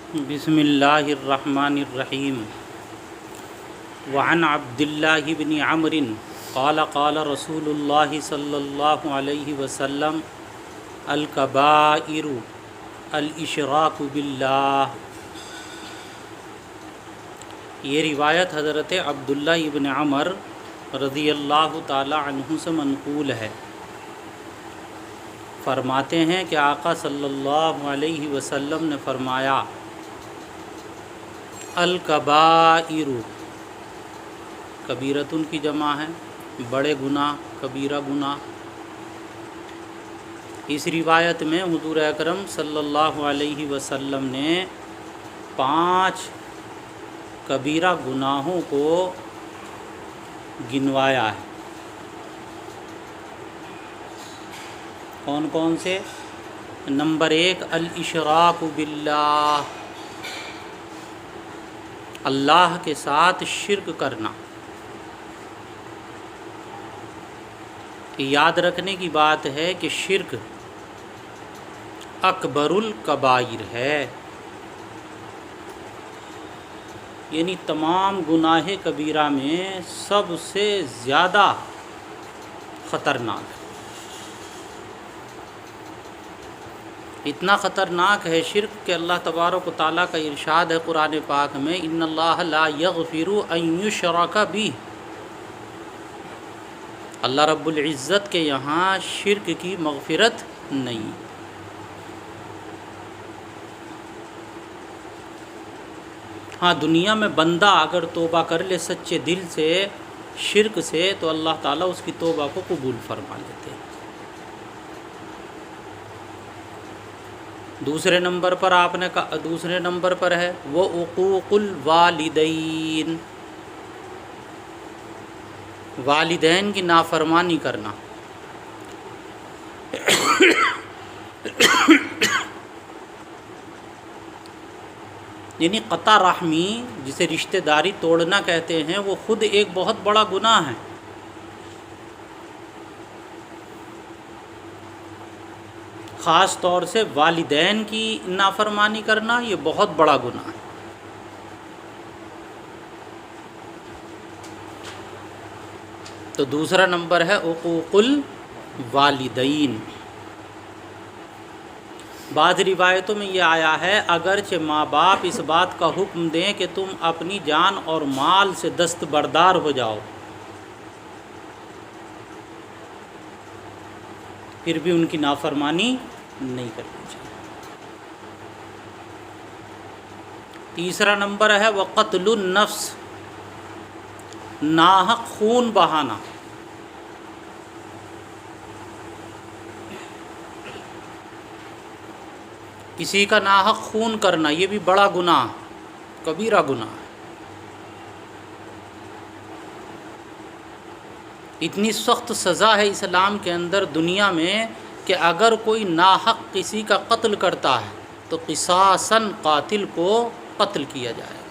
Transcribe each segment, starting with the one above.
بسم اللہ الرحمن الرحیم وعن عبد اللہ بن عمرو قال قال رسول اللہ صلی اللہ علیہ وسلم الکبائر الاشراک باللہ۔ یہ روایت حضرت عبداللہ ابن عمر رضی اللہ تعالی عنہ سے منقول ہے۔ فرماتے ہیں کہ آقا صلی اللہ علیہ وسلم نے فرمایا الکبائر، کبیرتن کی جمع ہے، بڑے گناہ، کبیرہ گناہ۔ اس روایت میں حضور اکرم صلی اللہ علیہ وسلم نے 5 کبیرہ گناہوں کو گنوایا ہے۔ کون کون سے؟ نمبر 1 الاشراک باللہ، اللہ کے ساتھ شرک کرنا۔ یاد رکھنے کی بات ہے کہ شرک اکبر الکبائر ہے، یعنی تمام گناہ کبیرہ میں سب سے زیادہ خطرناک ہے۔ اتنا خطرناک ہے شرک کہ اللہ تبارک و تعالیٰ کا ارشاد ہے قرآن پاک میں ان اللہ لا یغفر ان یشرک بہ۔ اللہ رب العزت کے یہاں شرک کی مغفرت نہیں۔ ہاں، دنیا میں بندہ اگر توبہ کر لے سچے دل سے شرک سے تو اللہ تعالیٰ اس کی توبہ کو قبول فرما لیتے ہیں۔ دوسرے نمبر پر آپ نے دوسرے نمبر پر ہے وہ عقوق الوالدین، والدین کی نافرمانی کرنا۔ یعنی قطع رحمی، جسے رشتہ داری توڑنا کہتے ہیں، وہ خود ایک بہت بڑا گناہ ہے۔ خاص طور سے والدین کی نافرمانی کرنا یہ بہت بڑا گناہ ہے۔ تو دوسرا نمبر ہے عقوق الوالدین۔ بعض روایتوں میں یہ آیا ہے اگرچہ ماں باپ اس بات کا حکم دیں کہ تم اپنی جان اور مال سے دستبردار ہو جاؤ، پھر بھی ان کی نافرمانی نہیں کرنی چاہیے۔ تیسرا نمبر ہے وقتل النفس، ناحق خون بہانا۔ کسی کا ناحق خون کرنا یہ بھی بڑا گناہ، کبیرہ گناہ ہے۔ اتنی سخت سزا ہے اسلام کے اندر دنیا میں کہ اگر کوئی ناحق کسی کا قتل کرتا ہے تو قصاصاً قاتل کو قتل کیا جائے گا۔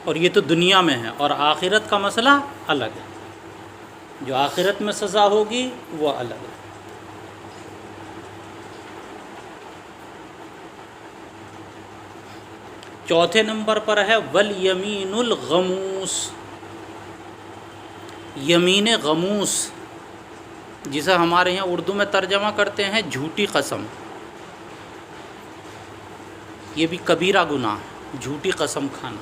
اور یہ تو دنیا میں ہے، اور آخرت کا مسئلہ الگ ہے۔ جو آخرت میں سزا ہوگی وہ الگ ہے۔ چوتھے نمبر پر ہے والیمین الغموس، یمین غموس، جسے ہمارے یہاں اردو میں ترجمہ کرتے ہیں جھوٹی قسم۔ یہ بھی کبیرہ گناہ ہے، جھوٹی قسم کھانا۔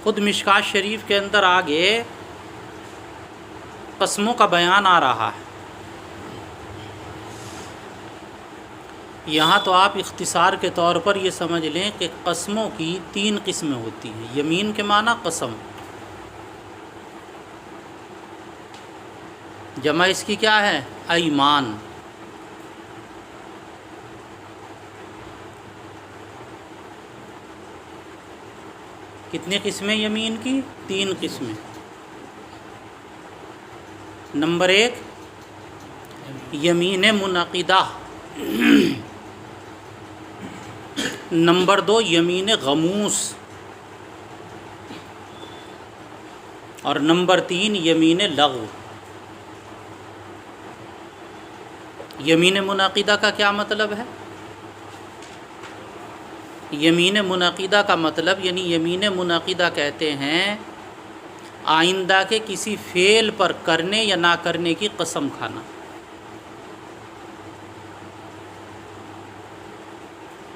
خود مشکوٰۃ شریف کے اندر آگے قسموں کا بیان آ رہا ہے۔ یہاں تو آپ اختصار کے طور پر یہ سمجھ لیں کہ قسموں کی 3 قسمیں ہوتی ہیں۔ یمین کے معنی قسم، جمع اس کی کیا ہے؟ ایمان۔ کتنی قسمیں یمین کی؟ 3 قسمیں۔ نمبر 1 یمین منعقدہ، نمبر 2 یمین غموس، اور نمبر 3 یمین لغو۔ یمین منعقدہ کا کیا مطلب ہے؟ یمین منعقدہ کا مطلب یعنی یمین منعقدہ کہتے ہیں آئندہ کے کسی فعل پر کرنے یا نہ کرنے کی قسم کھانا۔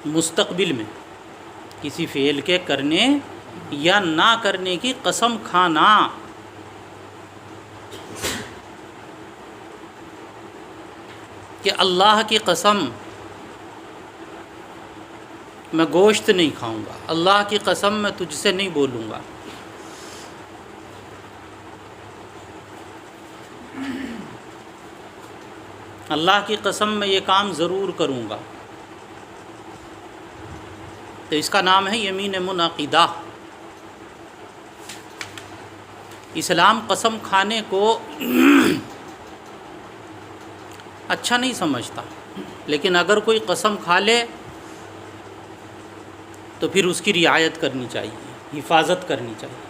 مستقبل میں کسی فعل کے کرنے یا نہ کرنے کی قسم کھانا۔ کہ اللہ کی قسم میں گوشت نہیں کھاؤں گا، اللہ کی قسم میں تجھ سے نہیں بولوں گا، اللہ کی قسم میں یہ کام ضرور کروں گا، تو اس کا نام ہے یمین منعقدہ۔ اسلام قسم کھانے کو اچھا نہیں سمجھتا، لیکن اگر کوئی قسم کھا لے تو پھر اس کی رعایت کرنی چاہیے، حفاظت کرنی چاہیے۔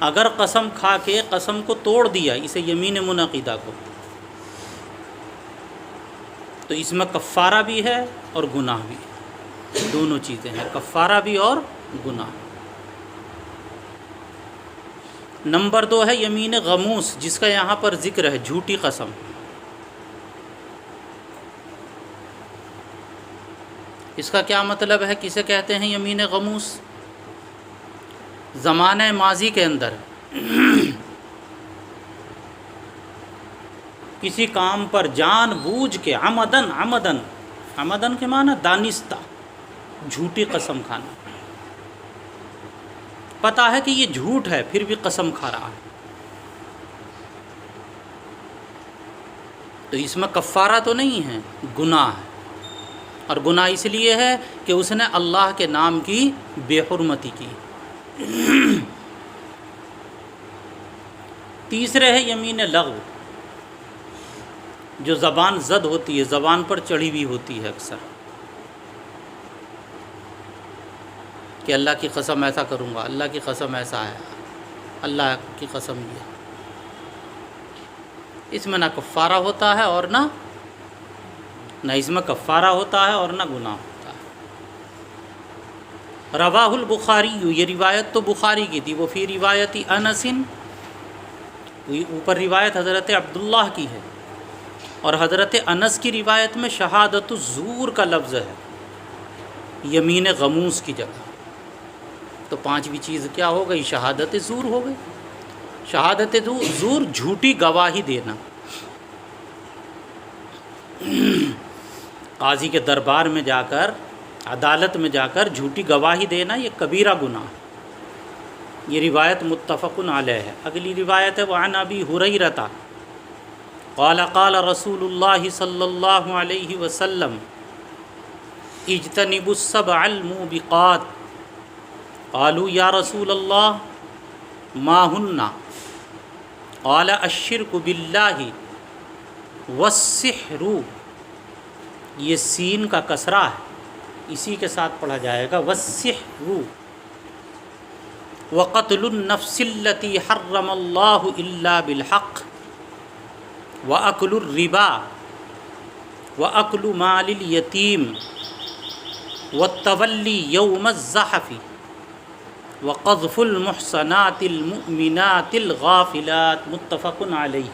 اگر قسم کھا کے قسم کو توڑ دیا، اسے یمین منعقدہ کو، تو اس میں کفارہ بھی ہے اور گناہ بھی ہے، دونوں چیزیں ہیں، کفارہ بھی اور گناہ۔ نمبر 2 ہے یمین غموس، جس کا یہاں پر ذکر ہے، جھوٹی قسم۔ اس کا کیا مطلب ہے؟ کسے کہتے ہیں یمین غموس؟ زمانہ ماضی کے اندر کسی کام پر جان بوجھ کے عمدن کے معنی دانستہ جھوٹی قسم کھانا، پتہ ہے کہ یہ جھوٹ ہے پھر بھی قسم کھا رہا ہے، تو اس میں کفارہ تو نہیں ہے، گناہ ہے، اور گناہ اس لیے ہے کہ اس نے اللہ کے نام کی بے حرمتی کی۔ تیسرے ہے یمین لغو، جو زبان زد ہوتی ہے، زبان پر چڑھی ہوئی ہوتی ہے اکثر، کہ اللہ کی قسم ایسا کروں گا، اللہ کی قسم ایسا ہے، اللہ کی قسم یہ۔ اس میں نہ کفارہ ہوتا ہے اور نہ اس میں کفارہ ہوتا ہے اور نہ گناہ ہوتا ہے۔ رواہ البخاری، یہ روایت تو بخاری کی تھی، وہ فی روایت انس، اوپر روایت حضرت عبداللہ کی ہے، اور حضرت انس کی روایت میں شہادت الزور کا لفظ ہے یمین غموس کی جگہ، تو پانچویں چیز کیا ہو گئی؟ شہادت زور ہو گئی۔ شہادت زور جھوٹی گواہی دینا، قاضی کے دربار میں جا کر، عدالت میں جا کر جھوٹی گواہی دینا، یہ کبیرہ گناہ ہے۔ یہ روایت متفق علیہ ہے۔ اگلی روایت ہے وعن ابی ہریرہ قال قال رسول اللہ صلی اللہ علیہ وسلم اجتنبوا السبع الموبقات قالوا یا رسول اللہ ما ہن قال الشرک باللہ والسحر، یہ سین کا کسرہ ہے، اسی کے ساتھ پڑھا جائے گا، والسحر وقتل النفس التي حرم اللہ الا بالحق واکل الربا واکل مال الیتیم والتولی یوم الزحف وقذف المحصنات المؤمنات الغافلات، متفق علیہ۔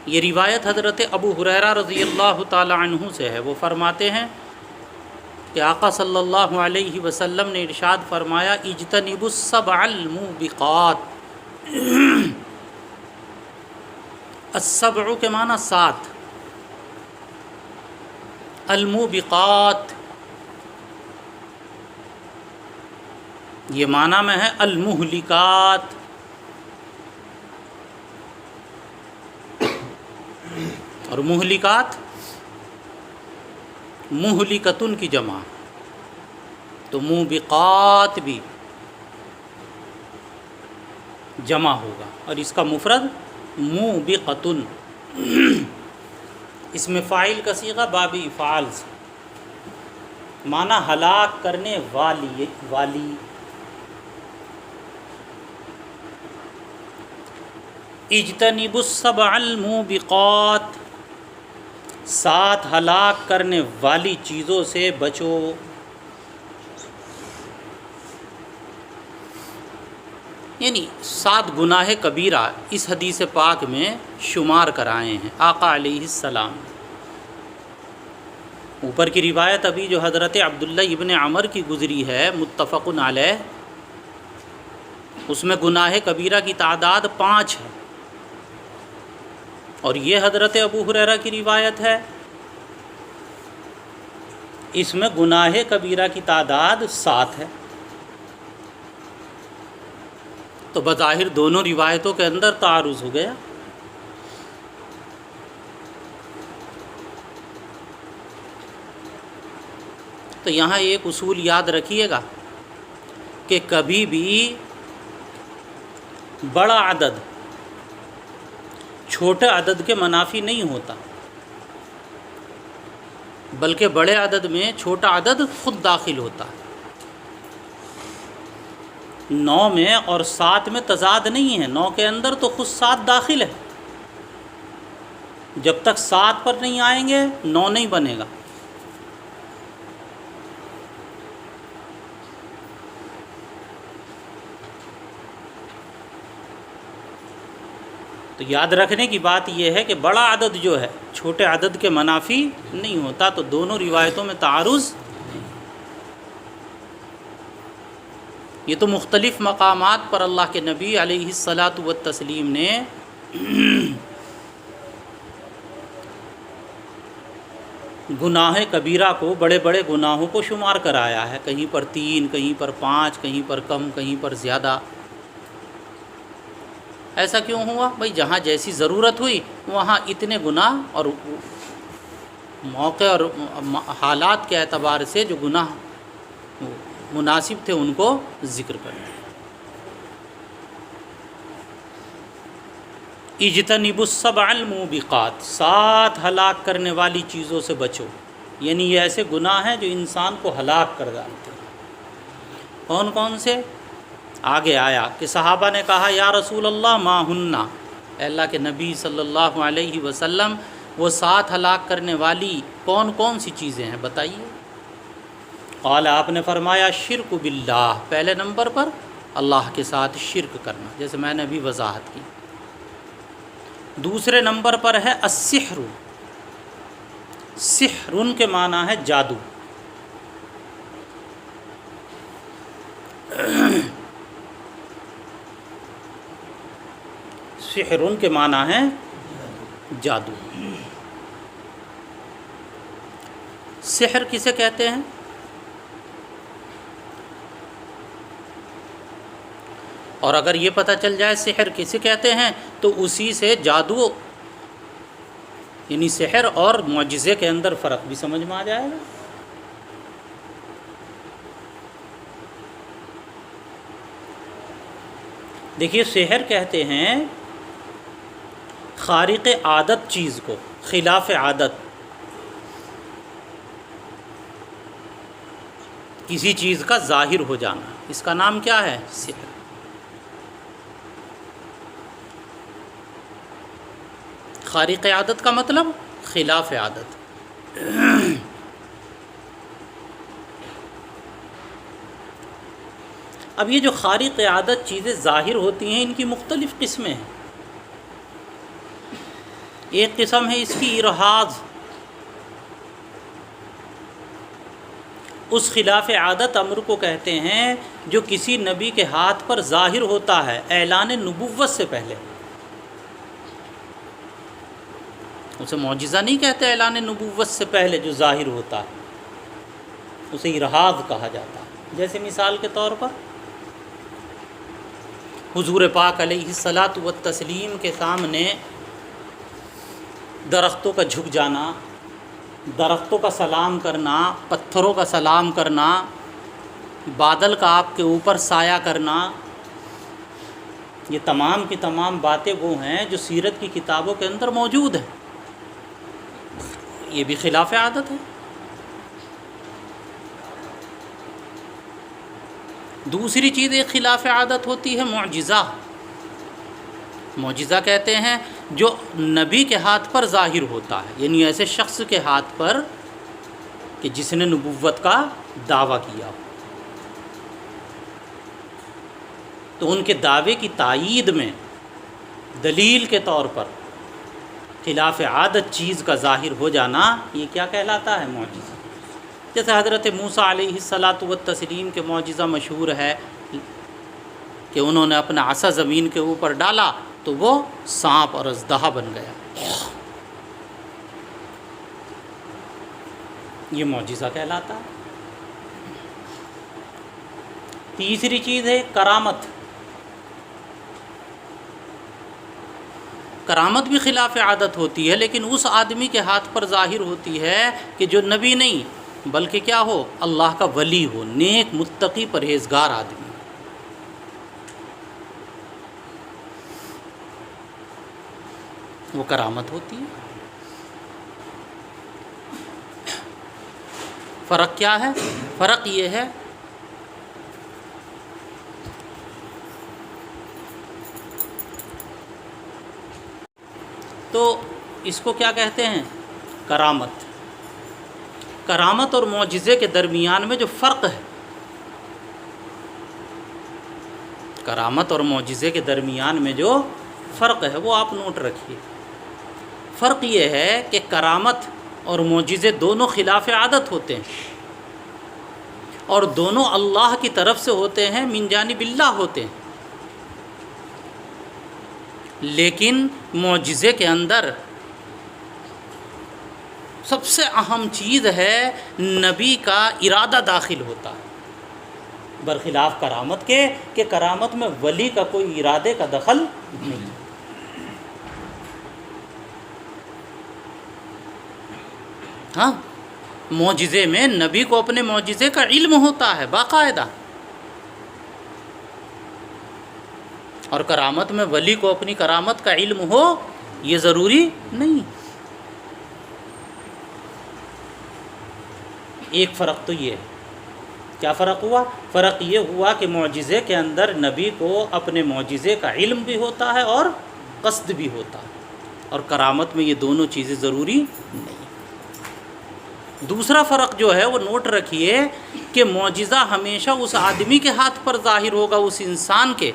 یہ روایت حضرت ابو ہریرہ رضی اللہ تعالی عنہ سے ہے، وہ فرماتے ہیں کہ آقا صلی اللہ علیہ وسلم نے ارشاد فرمایا اجتنبوا السبع الموبقات، السبع کے معنی 7، الموبقات یہ معنی میں ہے المہلکات، اور مہلکات مہلکتن کی جمع، تو موبقات بھی جمع ہوگا، اور اس کا مفرد موبقتن، اس میں فاعل کا صیغہ باب افعال سے، معنی ہلاک کرنے والی۔ اجتنبوا السبع الموبقات، 7 ہلاک کرنے والی چیزوں سے بچو۔ یعنی 7 گناہ کبیرہ اس حدیث پاک میں شمار کرائے ہیں آقا علیہ السلام۔ اوپر کی روایت ابھی جو حضرت عبداللہ ابن عمر کی گزری ہے متفق علیہ، اس میں گناہ کبیرہ کی تعداد 5 ہے، اور یہ حضرت ابو ہریرہ کی روایت ہے، اس میں گناہ کبیرہ کی تعداد 7 ہے۔ تو بظاہر دونوں روایتوں کے اندر تعارض ہو گیا۔ تو یہاں ایک اصول یاد رکھیے گا کہ کبھی بھی بڑا عدد چھوٹے عدد کے منافی نہیں ہوتا، بلکہ بڑے عدد میں چھوٹا عدد خود داخل ہوتا ہے۔ 9 میں اور 7 میں تضاد نہیں ہے، 9 کے اندر تو خود 7 داخل ہے، جب تک 7 پر نہیں آئیں گے 9 نہیں بنے گا۔ تو یاد رکھنے کی بات یہ ہے کہ بڑا عدد جو ہے چھوٹے عدد کے منافی نہیں ہوتا، تو دونوں روایتوں میں تعارض نہیں۔ یہ تو مختلف مقامات پر اللہ کے نبی علیہ الصلاۃ والتسلیم نے گناہ کبیرہ کو، بڑے بڑے گناہوں کو شمار کرایا ہے، کہیں پر 3، کہیں پر 5، کہیں پر کم، کہیں پر زیادہ۔ ایسا کیوں ہوا؟ بھئی جہاں جیسی ضرورت ہوئی وہاں اتنے گناہ، اور موقع اور حالات کے اعتبار سے جو گناہ مناسب تھے ان کو ذکر کر دیا۔ اجتنبوا السبع الموبقات، 7 ہلاک کرنے والی چیزوں سے بچو، یعنی یہ ایسے گناہ ہیں جو انسان کو ہلاک کر ڈالتے ہیں۔ کون کون سے؟ آگے آیا کہ صحابہ نے کہا یا رسول اللہ ما ہننا، اے اللہ کے نبی صلی اللہ علیہ وسلم وہ 7 ہلاک کرنے والی کون کون سی چیزیں ہیں بتائیے۔ قال، آپ نے فرمایا شرک باللہ، پہلے نمبر پر اللہ کے ساتھ شرک کرنا، جیسے میں نے ابھی وضاحت کی۔ دوسرے نمبر پر ہے السحر، سحر کے معنی ہے جادو۔ سحر کے معنی ہے جادو۔ سحر کسے کہتے ہیں؟ اور اگر یہ پتہ چل جائے سحر کسے کہتے ہیں تو اسی سے جادو، یعنی سحر اور معجزے کے اندر فرق بھی سمجھ میں آ جائے گا۔ دیکھیے سحر کہتے ہیں خارق عادت چیز کو، خلاف عادت، کسی چیز کا ظاہر ہو جانا، اس کا نام کیا ہے؟ سحر۔ خارق عادت کا مطلب خلاف عادت۔ اب یہ جو خارق عادت چیزیں ظاہر ہوتی ہیں ان کی مختلف قسمیں ہیں۔ ایک قسم ہے اس کی ارہاز، اس خلاف عادت امر کو کہتے ہیں جو کسی نبی کے ہاتھ پر ظاہر ہوتا ہے اعلان نبوت سے پہلے۔ اسے معجزہ نہیں کہتے، اعلان نبوت سے پہلے جو ظاہر ہوتا ہے اسے ارہاز کہا جاتا ہے۔ جیسے مثال کے طور پر حضور پاک علیہ الصلاۃ والتسلیم کے سامنے درختوں کا جھک جانا، درختوں کا سلام کرنا، پتھروں کا سلام کرنا، بادل کا آپ کے اوپر سایہ کرنا، یہ تمام کی تمام باتیں وہ ہیں جو سیرت کی کتابوں کے اندر موجود ہیں۔ یہ بھی خلاف عادت ہے۔ دوسری چیز ایک خلاف عادت ہوتی ہے معجزہ، معجزہ کہتے ہیں جو نبی کے ہاتھ پر ظاہر ہوتا ہے، یعنی ایسے شخص کے ہاتھ پر کہ جس نے نبوت کا دعویٰ کیا ہو، تو ان کے دعوے کی تائید میں دلیل کے طور پر خلاف عادت چیز کا ظاہر ہو جانا، یہ کیا کہلاتا ہے؟ معجزہ۔ جیسے حضرت موسیٰ علیہ الصلاۃ والتسلیم کے معجزہ مشہور ہے کہ انہوں نے اپنا عصا زمین کے اوپر ڈالا تو وہ سانپ اور اژدہا بن گیا، یہ معجزہ کہلاتا ہے۔ تیسری چیز ہے کرامت۔ کرامت بھی خلاف عادت ہوتی ہے، لیکن اس آدمی کے ہاتھ پر ظاہر ہوتی ہے کہ جو نبی نہیں بلکہ کیا ہو، اللہ کا ولی ہو، نیک متقی پرہیزگار آدمی، وہ کرامت ہوتی ہے۔ فرق کیا ہے؟ فرق یہ ہے تو اس کو کیا کہتے ہیں؟ کرامت۔ کرامت اور معجزے کے درمیان میں جو فرق ہے، کرامت اور معجزے کے درمیان میں جو فرق ہے وہ آپ نوٹ رکھیے۔ فرق یہ ہے کہ کرامت اور معجزے دونوں خلاف عادت ہوتے ہیں، اور دونوں اللہ کی طرف سے ہوتے ہیں، من جانب اللہ ہوتے ہیں، لیکن معجزے کے اندر سب سے اہم چیز ہے نبی کا ارادہ داخل ہوتا ہے، برخلاف کرامت کے کہ کرامت میں ولی کا کوئی ارادے کا دخل نہیں۔ ہاں، معجزے میں نبی کو اپنے معجزے کا علم ہوتا ہے باقاعدہ، اور کرامت میں ولی کو اپنی کرامت کا علم ہو یہ ضروری نہیں۔ ایک فرق تو یہ ہے۔ کیا فرق ہوا؟ فرق یہ ہوا کہ معجزے کے اندر نبی کو اپنے معجزے کا علم بھی ہوتا ہے اور قصد بھی ہوتا ہے، اور کرامت میں یہ دونوں چیزیں ضروری نہیں۔ دوسرا فرق جو ہے وہ نوٹ رکھیے کہ معجزہ ہمیشہ اس آدمی کے ہاتھ پر ظاہر ہوگا، اس انسان کے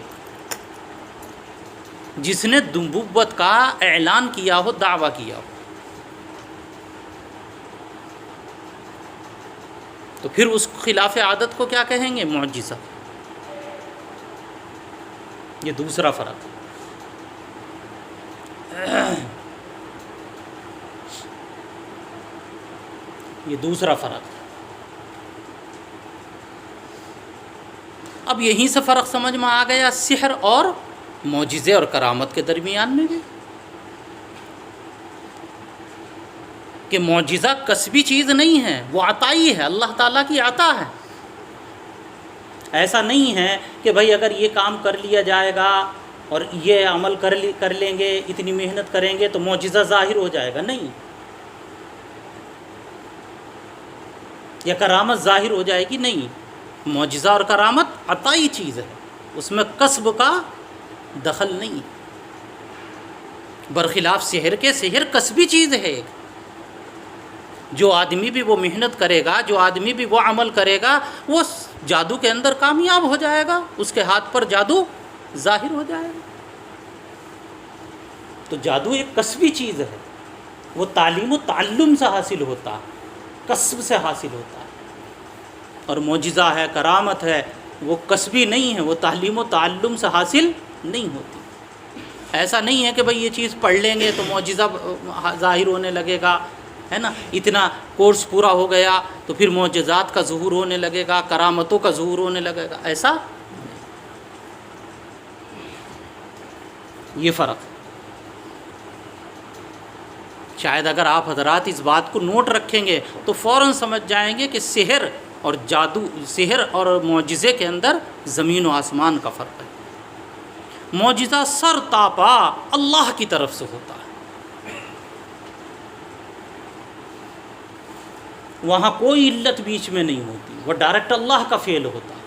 جس نے نبوت کا اعلان کیا ہو، دعویٰ کیا ہو۔ تو پھر اس خلاف عادت کو کیا کہیں گے؟ معجزہ۔ یہ دوسرا فرق ہے، یہ دوسرا فرق ہے۔ اب یہیں سے فرق سمجھ میں آ گیا سحر اور معجزے اور کرامت کے درمیان میں بھی، کہ معجزہ کسبی چیز نہیں ہے، وہ عطائی ہے، اللہ تعالیٰ کی عطا ہے۔ ایسا نہیں ہے کہ بھائی اگر یہ کام کر لیا جائے گا اور یہ عمل کر لیں گے، اتنی محنت کریں گے تو معجزہ ظاہر ہو جائے گا، نہیں، یا کرامت ظاہر ہو جائے گی، نہیں۔ معجزہ اور کرامت عطائی چیز ہے، اس میں کسب کا دخل نہیں، برخلاف سحر کے، سحر کسبی چیز ہے ایک، جو آدمی بھی وہ محنت کرے گا، جو آدمی بھی وہ عمل کرے گا، وہ جادو کے اندر کامیاب ہو جائے گا، اس کے ہاتھ پر جادو ظاہر ہو جائے گا۔ تو جادو ایک کسبی چیز ہے، وہ تعلیم و تعلم سے حاصل ہوتا ہے، کسب سے حاصل ہوتا ہے، اور معجزہ ہے، کرامت ہے، وہ کسبی نہیں ہے، وہ تعلیم و تعلم سے حاصل نہیں ہوتی۔ ایسا نہیں ہے کہ بھئی یہ چیز پڑھ لیں گے تو معجزہ ظاہر ہونے لگے گا، ہے نا، اتنا کورس پورا ہو گیا تو پھر معجزات کا ظہور ہونے لگے گا، کرامتوں کا ظہور ہونے لگے گا، ایسا یہ فرق ہے۔ شاید اگر آپ حضرات اس بات کو نوٹ رکھیں گے تو فوراً سمجھ جائیں گے کہ سحر اور جادو، سحر اور معجزے کے اندر زمین و آسمان کا فرق ہے۔ معجزہ سر تاپا اللہ کی طرف سے ہوتا ہے، وہاں کوئی علت بیچ میں نہیں ہوتی، وہ ڈائریکٹ اللہ کا فعل ہوتا ہے۔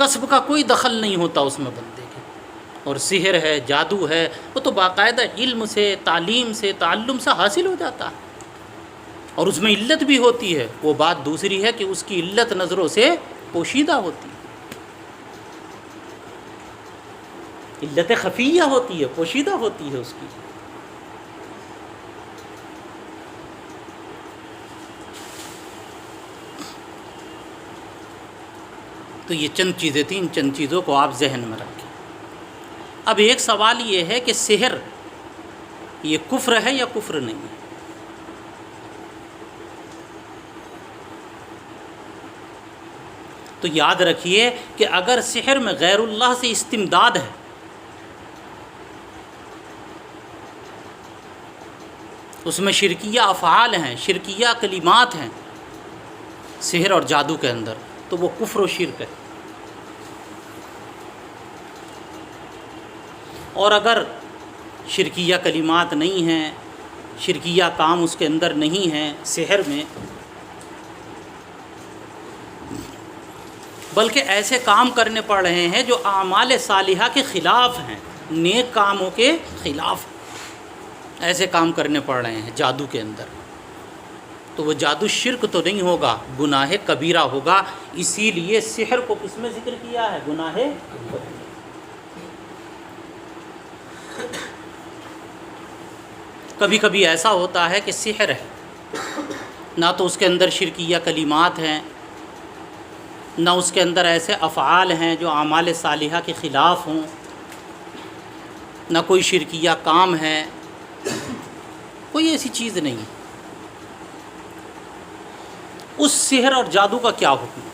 کسب کا کوئی دخل نہیں ہوتا اس میں بندے کے. اور سحر ہے، جادو ہے، وہ تو باقاعدہ علم سے، تعلیم سے، تعلم سے حاصل ہو جاتا ہے، اور اس میں علت بھی ہوتی ہے. وہ بات دوسری ہے کہ اس کی علت نظروں سے پوشیدہ ہوتی ہے، علت خفیہ ہوتی ہے، پوشیدہ ہوتی ہے اس کی. تو یہ چند چیزیں تھیں، ان چند چیزوں کو آپ ذہن میں رکھیں. اب ایک سوال یہ ہے کہ سحر یہ کفر ہے یا کفر نہیں ہے؟ تو یاد رکھیے کہ اگر سحر میں غیر اللہ سے استمداد ہے، اس میں شرکیہ افعال ہیں، شرکیہ کلمات ہیں سحر اور جادو کے اندر، تو وہ کفر و شرک ہے. اور اگر شرکیہ کلمات نہیں ہیں، شرکیہ کام اس کے اندر نہیں ہیں سحر میں، بلکہ ایسے کام کرنے پڑ رہے ہیں جو اعمال صالحہ کے خلاف ہیں، نیک کاموں کے خلاف ایسے کام کرنے پڑ رہے ہیں جادو کے اندر، تو وہ جادو شرک تو نہیں ہوگا، گناہ کبیرہ ہوگا. اسی لیے سحر کو کس میں ذکر کیا ہے؟ گناہ کبیرہ. کبھی کبھی ایسا ہوتا ہے کہ سحر ہے، نہ تو اس کے اندر شرکیہ کلمات ہیں، نہ اس کے اندر ایسے افعال ہیں جو اعمال صالحہ کے خلاف ہوں، نہ کوئی شرکیہ کام ہے، کوئی ایسی چیز نہیں. اس سحر اور جادو کا کیا حکم؟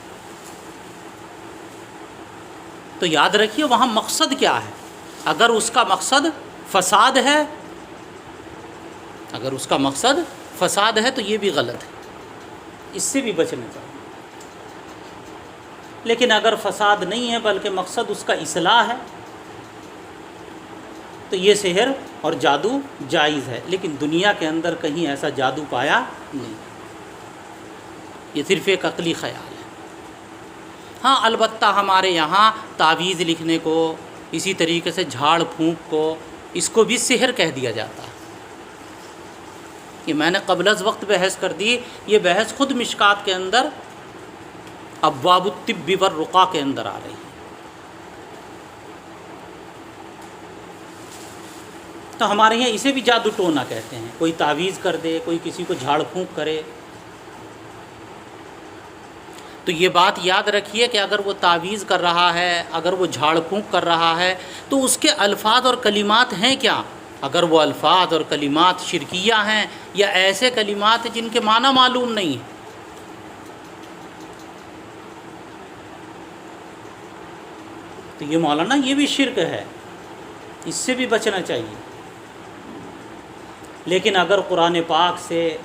تو یاد رکھیے وہاں مقصد کیا ہے. اگر اس کا مقصد فساد ہے، اگر اس کا مقصد فساد ہے تو یہ بھی غلط ہے، اس سے بھی بچنا چاہیے. لیکن اگر فساد نہیں ہے بلکہ مقصد اس کا اصلاح ہے تو یہ سحر اور جادو جائز ہے. لیکن دنیا کے اندر کہیں ایسا جادو پایا نہیں، یہ صرف ایک عقلی خیال ہے. ہاں البتہ ہمارے یہاں تعویذ لکھنے کو، اسی طریقے سے جھاڑ پھونک کو، اس کو بھی سحر کہہ دیا جاتا ہے. یہ میں نے قبل از وقت بحث کر دی، یہ بحث خود مشکات کے اندر ابواب الطب والرقیٰ کے اندر آ رہی ہے. تو ہمارے یہاں اسے بھی جادو ٹونا کہتے ہیں. کوئی تعویذ کر دے، کوئی کسی کو جھاڑ پھونک کرے. تو یہ بات یاد رکھیے کہ اگر وہ تعویذ کر رہا ہے، اگر وہ جھاڑ پھونک کر رہا ہے، تو اس کے الفاظ اور کلمات ہیں کیا؟ اگر وہ الفاظ اور کلمات شرکیہ ہیں یا ایسے کلمات جن کے معنی معلوم نہیں ہیں، تو یہ مولانا یہ بھی شرک ہے، اس سے بھی بچنا چاہیے. لیکن اگر قرآن پاک سے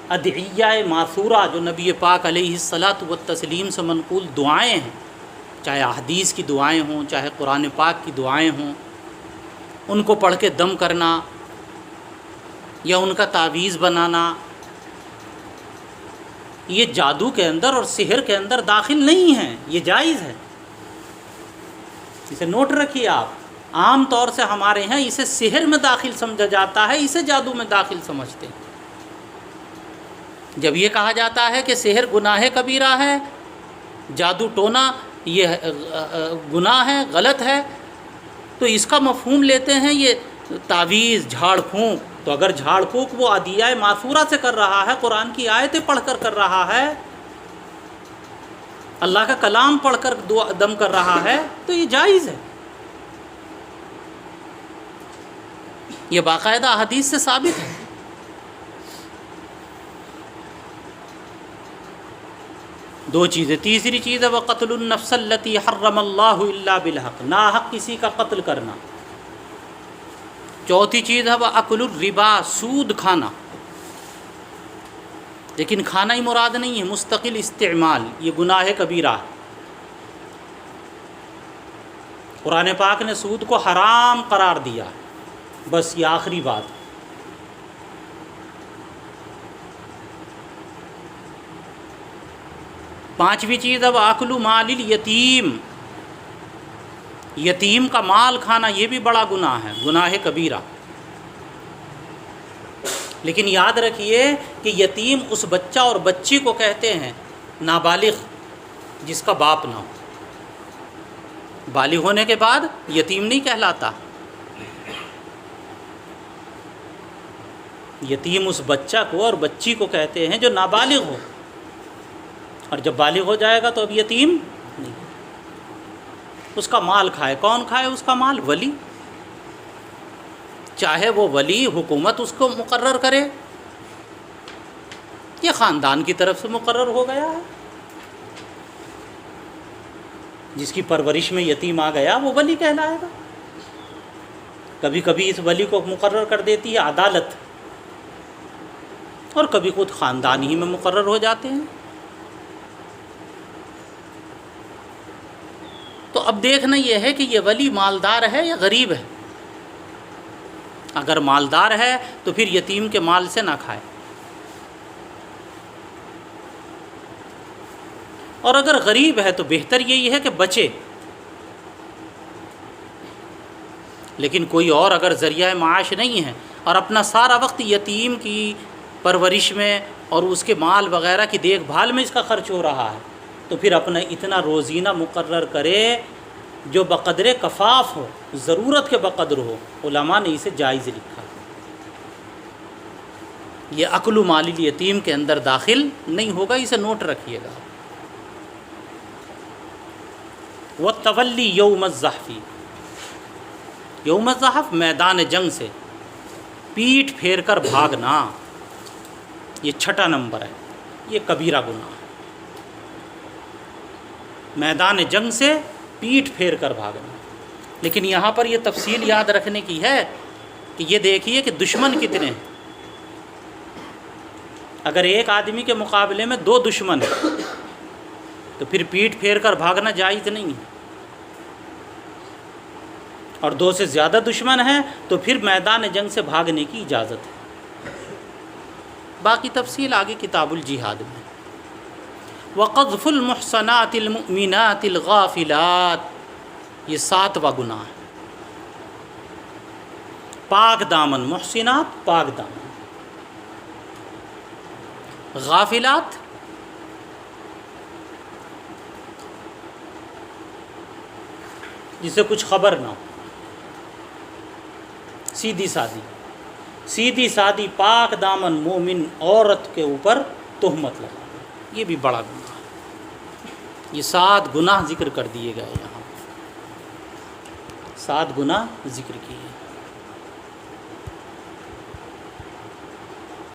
ادعیہ ماثورہ جو نبی پاک علیہ الصلاۃ والتسلیم سے منقول دعائیں ہیں، چاہے احادیث کی دعائیں ہوں، چاہے قرآن پاک کی دعائیں ہوں، ان کو پڑھ کے دم کرنا یا ان کا تعویذ بنانا، یہ جادو کے اندر اور سحر کے اندر داخل نہیں ہے، یہ جائز ہے. اسے نوٹ رکھیے آپ. عام طور سے ہمارے یہاں اسے سحر میں داخل سمجھا جاتا ہے، اسے جادو میں داخل سمجھتے ہیں. جب یہ کہا جاتا ہے کہ سحر گناہ کبیرہ ہے، جادو ٹونا یہ گناہ ہے، غلط ہے، تو اس کا مفہوم لیتے ہیں یہ تعویذ، جھاڑ پھونک. تو اگر جھاڑ پھونک وہ ادعیہ ماثورہ سے کر رہا ہے، قرآن کی آیتیں پڑھ کر رہا ہے، اللہ کا کلام پڑھ کر دم کر رہا ہے، تو یہ جائز ہے. یہ باقاعدہ حدیث سے ثابت ہے. دو چیزیں. تیسری چیز ہے وقتل النفس التی حرم اللہ الا بالحق، ناحق کسی کا قتل کرنا. چوتھی چیز ہے واکل الربا، سود کھانا. لیکن کھانا ہی مراد نہیں ہے، مستقل استعمال، یہ گناہ کبیرہ ہے. قرآن پاک نے سود کو حرام قرار دیا. بس یہ آخری بات. پانچویں چیز اب آکل مال الیتیم، یتیم کا مال کھانا یہ بھی بڑا گناہ ہے، گناہ کبیرہ۔ لیکن یاد رکھیے کہ یتیم اس بچہ اور بچی کو کہتے ہیں، نابالغ جس کا باپ نہ ہو۔ بالغ ہونے کے بعد یتیم نہیں کہلاتا۔ یتیم اس بچہ کو اور بچی کو کہتے ہیں جو نابالغ ہو، اور جب بالغ ہو جائے گا تو اب یتیم نہیں۔ اس کا مال کھائے، کون کھائے اس کا مال؟ ولی، چاہے وہ ولی حکومت اس کو مقرر کرے، یہ خاندان کی طرف سے مقرر ہو گیا ہے۔ جس کی پرورش میں یتیم آ گیا وہ ولی کہلائے گا۔ کبھی کبھی اس ولی کو مقرر کر دیتی ہے عدالت، اور کبھی خود خاندان ہی میں مقرر ہو جاتے ہیں۔ تو اب دیکھنا یہ ہے کہ یہ ولی مالدار ہے یا غریب ہے۔ اگر مالدار ہے تو پھر یتیم کے مال سے نہ کھائے، اور اگر غریب ہے تو بہتر یہی ہے کہ بچے۔ لیکن کوئی اور اگر ذریعہ معاش نہیں ہے اور اپنا سارا وقت یتیم کی پرورش میں اور اس کے مال وغیرہ کی دیکھ بھال میں اس کا خرچ ہو رہا ہے، تو پھر اپنا اتنا روزینہ مقرر کرے جو بقدر کفاف ہو، ضرورت کے بقدر ہو۔ علماء نے اسے جائز لکھا۔ یہ اکل مال الیتیم کے اندر داخل نہیں ہوگا، اسے نوٹ رکھیے گا۔ وَالتَّوَلِّي یوم الزحف، یوم الزحف میدان جنگ سے پیٹھ پھیر کر بھاگنا، یہ 6 نمبر ہے، یہ کبیرہ گناہ ہے۔ میدان جنگ سے پیٹھ پھیر کر بھاگنا۔ لیکن یہاں پر یہ تفصیل یاد رکھنے کی ہے کہ یہ دیکھیے کہ دشمن کتنے ہیں۔ اگر ایک آدمی کے مقابلے میں 2 دشمن ہیں تو پھر پیٹھ پھیر کر بھاگنا جائز نہیں ہے، اور 2 سے زیادہ دشمن ہیں تو پھر میدان جنگ سے بھاگنے کی اجازت ہے۔ باقی تفصیل آگے کتاب الجہاد میں۔ وَقَذْفُ الْمُحْصَنَاتِ الْمُؤْمِنَاتِ الْغَافِلَاتِ، یہ 7واں گناہ ہے۔ پاک دامن، محسنات پاک دامن، غافلات جسے کچھ خبر نہ ہو، سیدھی سادی پاک دامن مومن عورت کے اوپر تہمت لگا، یہ بھی بڑا گناہ ہے۔ یہ 7 گناہ ذکر کر دیے گئے، یہاں 7 گناہ ذکر کیے۔